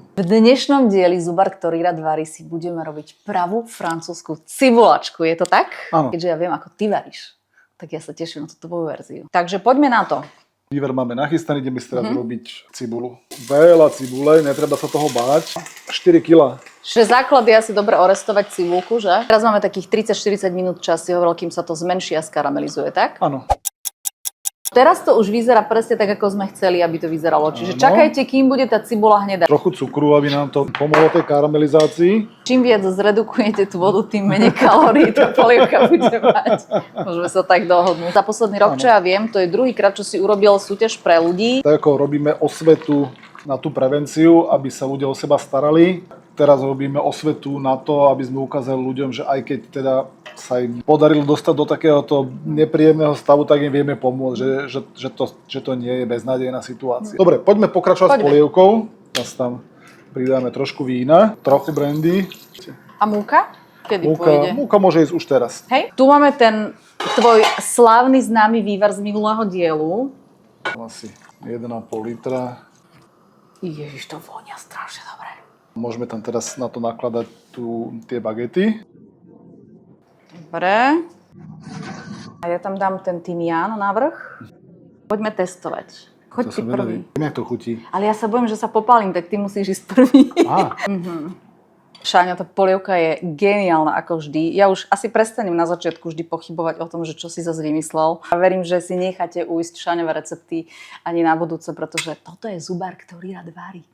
V dnešnom dieli Zubar, ktorý rád varí, si budeme robiť pravú francúzsku cibulačku. Je to tak? Áno. Keďže ja viem, ako ty varíš, tak ja sa teším na tú tvoju verziu. Takže poďme na to. Vývar máme nachystaný, ideme si teraz robiť cibulu. Veľa cibule, netreba sa toho báť. 4 kg. Čiže základ je asi dobre orestovať cibulku, že? Teraz máme takých 30-40 minút čas, si hovoril, kým sa to zmenší a skaramelizuje, tak? Áno. Teraz to už vyzerá presne tak, ako sme chceli, aby to vyzeralo. Čiže čakajte, kým bude tá cibula hnedá. Trochu cukru, aby nám to pomohlo tej karamelizácii. Čím viac zredukujete tú vodu, tým menej kalórií tá polievka bude mať. Môžeme sa tak dohodnúť. Za posledný rok, čo ja viem, to je druhýkrát, čo si urobil súťaž pre ľudí. Tak ako robíme osvetu na tú prevenciu, aby sa ľudia o seba starali. Teraz robíme osvetu na to, aby sme ukázali ľuďom, že aj keď teda sa im podarilo dostať do takéhoto nepríjemného stavu, tak im vieme pomôcť, že to nie je beznádejná situácia. Dobre, poďme pokračovať s polievkou. Teraz tam pridáme trošku vína, trochu brandy. A múka? Kedy pôjde? Múka môže ísť už teraz. Hej, tu máme ten tvoj slávny známy vývar z minulého dielu. Asi 1,5 litra. Ježiš, to vonia strašne dobre. Môžeme tam teraz na to nakladať tie bagety. Dobre. A ja tam dám ten tymián na vrch. Poďme testovať. Choď ty prvý. Viem, jak to chutí. Ale ja sa bojím, že sa popálím, tak ty musíš ísť prvý. Šáňa, tá polievka je geniálna ako vždy. Ja už asi prestanem na začiatku vždy pochybovať o tom, že čo si zase vymyslel. A verím, že si necháte ujsť Šáňové recepty ani na budúce, pretože toto je Zubar, ktorý rád varí.